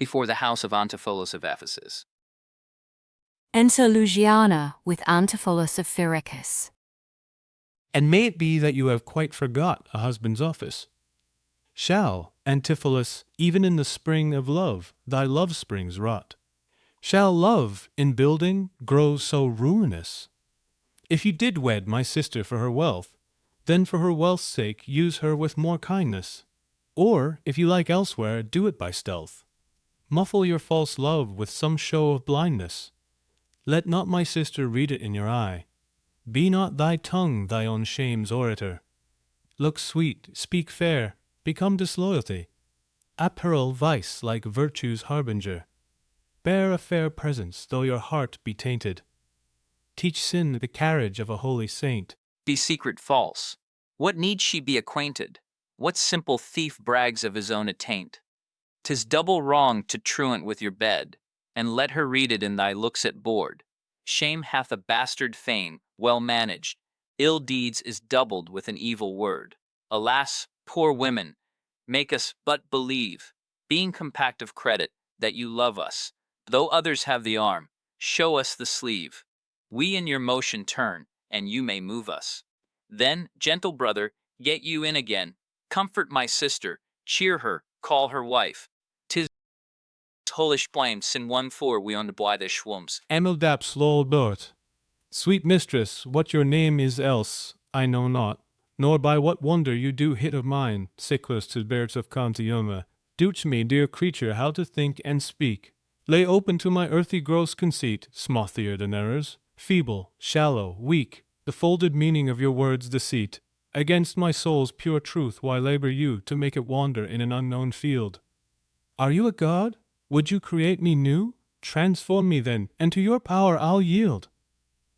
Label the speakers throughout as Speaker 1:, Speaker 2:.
Speaker 1: before the house of Antipholus of Ephesus.
Speaker 2: Enter Luciana with Antipholus of Syracuse.
Speaker 3: And may it be that you have quite forgot a husband's office. Shall, Antipholus, even in the spring of love, thy love springs rot? Shall love, in building, grow so ruinous? If you did wed my sister for her wealth, then for her wealth's sake use her with more kindness. Or, if you like elsewhere, do it by stealth. Muffle your false love with some show of blindness. Let not my sister read it in your eye. Be not thy tongue thy own shame's orator. Look sweet, speak fair, become disloyalty. Apparel vice like virtue's harbinger. Bear a fair presence, though your heart be tainted. Teach sin the carriage of a holy saint.
Speaker 1: Be secret false. What need she be acquainted? What simple thief brags of his own attaint? 'Tis double wrong to truant with your bed, and let her read it in thy looks at board. Shame hath a bastard fame, well managed. Ill deeds is doubled with an evil word. Alas, poor women, make us but believe, being compact of credit, that you love us. Though others have the arm, show us the sleeve. We in your motion turn, and you may move us. Then, gentle brother, get you in again. Comfort my sister, cheer her, call her wife. 'Tis holish blame sin 1 4 we on the boy the schwums.
Speaker 3: Amildap slow burt. Sweet mistress, what your name is else, I know not, nor by what wonder you do hit of mine, sickles to bears of Cantioma. Teach me, dear creature, how to think and speak. Lay open to my earthy gross conceit, smothier than errors, feeble, shallow, weak, the folded meaning of your words' deceit. Against my soul's pure truth why labor you to make it wander in an unknown field? Are you a god? Would you create me new? Transform me then, and to your power I'll yield.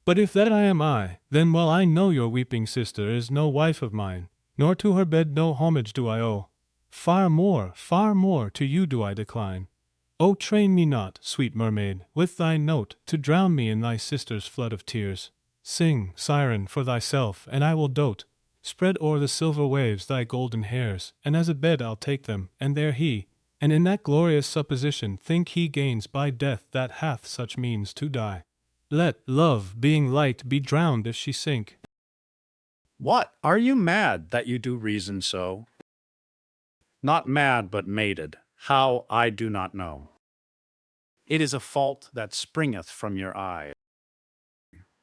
Speaker 3: But if that I am I, then well I know your weeping sister is no wife of mine, nor to her bed no homage do I owe. Far more to you do I decline. O train me not, sweet mermaid, with thy note, to drown me in thy sister's flood of tears. Sing, siren, for thyself, and I will dote. Spread o'er the silver waves thy golden hairs, and as a bed I'll take them, and there he, and in that glorious supposition think he gains by death that hath such means to die. Let love, being light, be drowned if she sink.
Speaker 4: What, are you mad that you do reason so? Not mad, but mated. How, I do not know. It is a fault that springeth from your eye.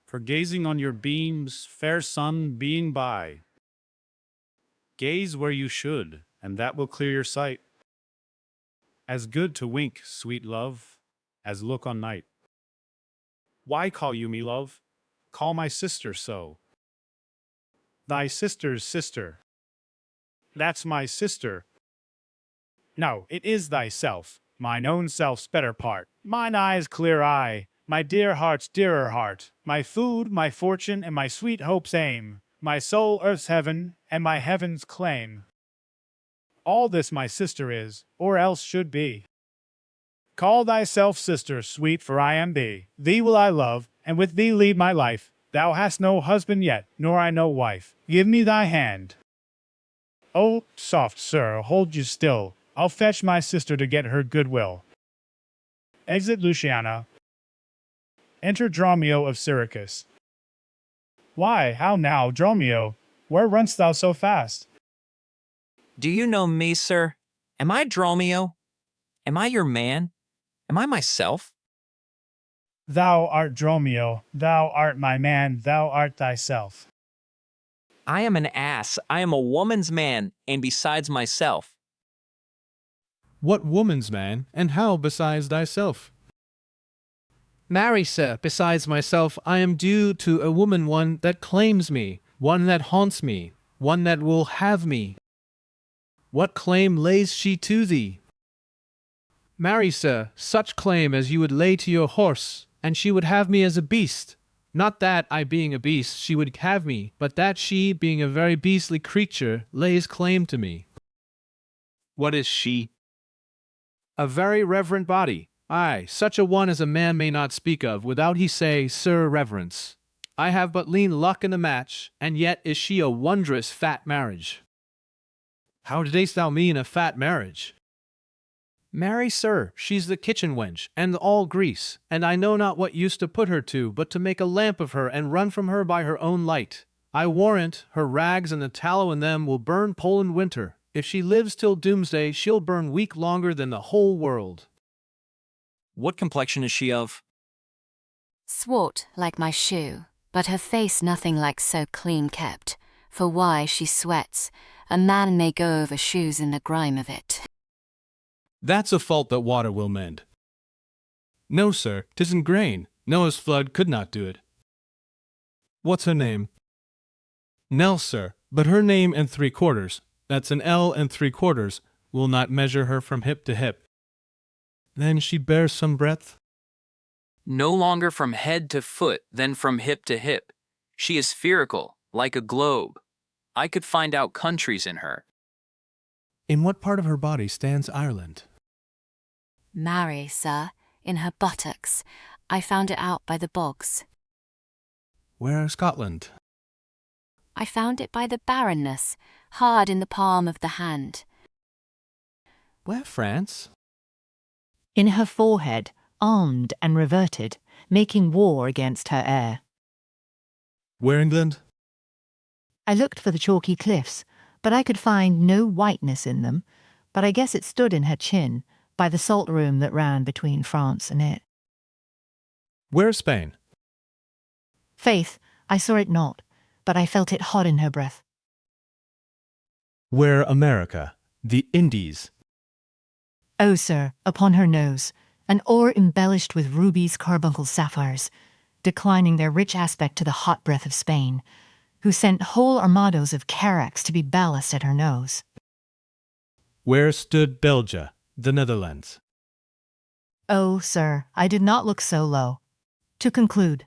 Speaker 4: For gazing on your beams, fair sun being by. Gaze where you should, and that will clear your sight. As good to wink, sweet love, as look on night. Why call you me love? Call my sister so. Thy sister's sister. That's my sister. No, it is thyself, mine own self's better part, mine eye's clear eye, my dear heart's dearer heart, my food, my fortune, and my sweet hope's aim, my soul earth's heaven, and my heaven's claim. All this my sister is, or else should be. Call thyself sister, sweet, for I am thee. Thee will I love, and with thee lead my life. Thou hast no husband yet, nor I no wife. Give me thy hand. Oh, soft sir, hold you still. I'll fetch my sister to get her goodwill. Exit Luciana. Enter Dromio of Syracuse. Why, how now, Dromio? Where runst thou so fast?
Speaker 5: Do you know me, sir? Am I Dromio? Am I your man? Am I myself?
Speaker 6: Thou art Dromio, thou art my man, thou art thyself.
Speaker 5: I am an ass, I am a woman's man, and besides myself.
Speaker 3: What woman's man, and how besides thyself?
Speaker 7: Marry, sir, besides myself, I am due to a woman, one that claims me, one that haunts me, one that will have me. What claim lays she to thee? Marry, sir, such claim as you would lay to your horse, and she would have me as a beast. Not that, I being a beast, she would have me, but that she, being a very beastly creature, lays claim to me.
Speaker 8: What is she?
Speaker 7: A very reverend body. Aye, such a one as a man may not speak of without he say, Sir Reverence. I have but lean luck in the match, and yet is she a wondrous fat marriage. How didst thou mean a fat marriage? Marry, sir, she's the kitchen wench, and all grease, and I know not what use to put her to, but to make a lamp of her and run from her by her own light. I warrant her rags and the tallow in them will burn Poland winter. If she lives till doomsday, she'll burn week longer than the whole world.
Speaker 5: What complexion is she of?
Speaker 2: Swart like my shoe, but her face nothing like so clean kept. For why she sweats, a man may go over shoes in the grime of it.
Speaker 3: That's a fault that water will mend. No, sir, 'tisn't grain. Noah's flood could not do it. What's her name? Nell, sir, but her name and 3/4, that's an L and 3/4, will not measure her from hip to hip. Then she bears some breadth?
Speaker 1: No longer from head to foot than from hip to hip. She is spherical, like a globe. I could find out countries in her.
Speaker 3: In what part of her body stands Ireland?
Speaker 2: Marry, sir, in her buttocks. I found it out by the bogs.
Speaker 3: Where Scotland?
Speaker 2: I found it by the barrenness, hard in the palm of the hand.
Speaker 3: Where France?
Speaker 9: In her forehead, armed and reverted, making war against her heir.
Speaker 3: Where England?
Speaker 9: I looked for the chalky cliffs, but I could find no whiteness in them, but I guess it stood in her chin, by the salt room that ran between France and it.
Speaker 3: Where Spain?
Speaker 9: Faith, I saw it not, but I felt it hot in her breath.
Speaker 3: Where America? The Indies?
Speaker 9: Oh, sir, upon her nose, an ore embellished with rubies, carbuncles, sapphires, declining their rich aspect to the hot breath of Spain, who sent whole armados of carracks to be ballast at her nose.
Speaker 3: Where stood Belgia, the Netherlands?
Speaker 9: Oh, sir, I did not look so low. To conclude,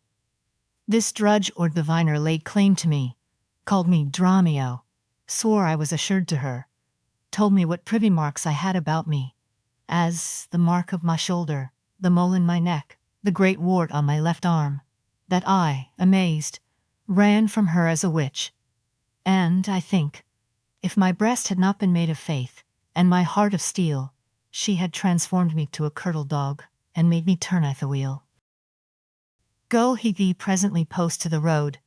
Speaker 9: this drudge or diviner laid claim to me, called me Dromio, swore I was assured to her, told me what privy marks I had about me, as the mark of my shoulder, the mole in my neck, the great wart on my left arm, that I, amazed, ran from her as a witch. And, I think, if my breast had not been made of faith, and my heart of steel, she had transformed me to a curtle dog, and made me turn at the wheel. Go he thee presently post to the road,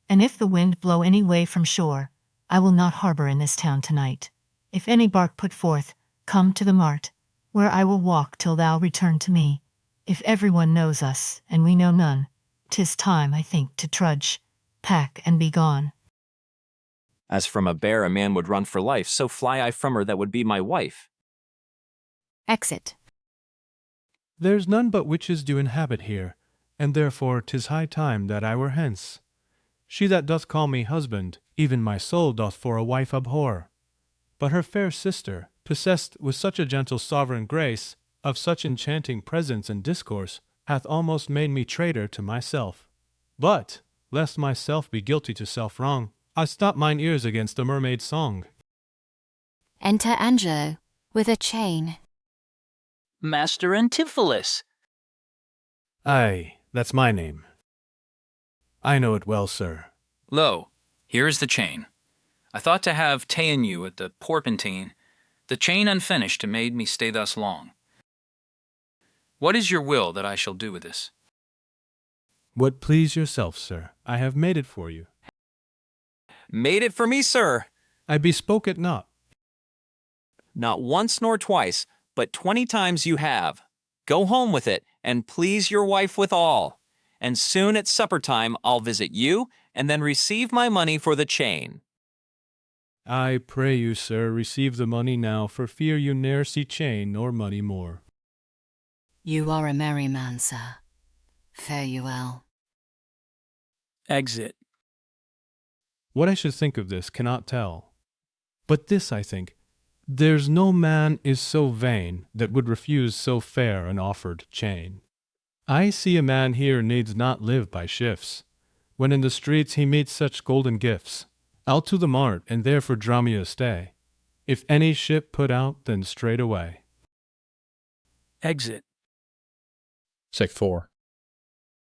Speaker 9: and if the wind blow any way from shore, I will not harbor in this town tonight. If any bark put forth, come to the mart, where I will walk till thou return to me. If everyone knows us, and we know none, 'tis time, I think, to trudge, pack, and be gone.
Speaker 5: As from a bear a man would run for life, so fly I from her that would be my wife.
Speaker 2: Exit.
Speaker 3: There's none but witches do inhabit here, and therefore 'tis high time that I were hence. She that doth call me husband, even my soul doth for a wife abhor. But her fair sister, possessed with such a gentle sovereign grace, of such enchanting presence and discourse, hath almost made me traitor to myself. But, lest myself be guilty to self-wrong, I stop mine ears against a mermaid's song.
Speaker 2: Enter Angelo, with a chain.
Speaker 1: Master Antipholus.
Speaker 3: Aye, that's my name. I know it well, sir.
Speaker 1: Lo, here is the chain. I thought to have ta'en you at the porpentine, the chain unfinished made me stay thus long. What is your will that I shall do with this?
Speaker 3: What please yourself, sir. I have made it for you.
Speaker 5: Made it for me, sir.
Speaker 3: I bespoke it not.
Speaker 5: Not once nor twice, but 20 times you have. Go home with it, and please your wife withal. And soon at supper time I'll visit you, and then receive my money for the chain.
Speaker 3: I pray you, sir, receive the money now, for fear you ne'er see chain nor money more.
Speaker 2: You are a merry man, sir. Fare you well.
Speaker 1: Exit.
Speaker 3: What I should think of this cannot tell. But this I think, there's no man is so vain that would refuse so fair an offered chain. I see a man here needs not live by shifts, when in the streets he meets such golden gifts. I'll to the mart, and there for Dromio stay. If any ship put out, then straight away.
Speaker 1: Exit.
Speaker 10: Sec 4.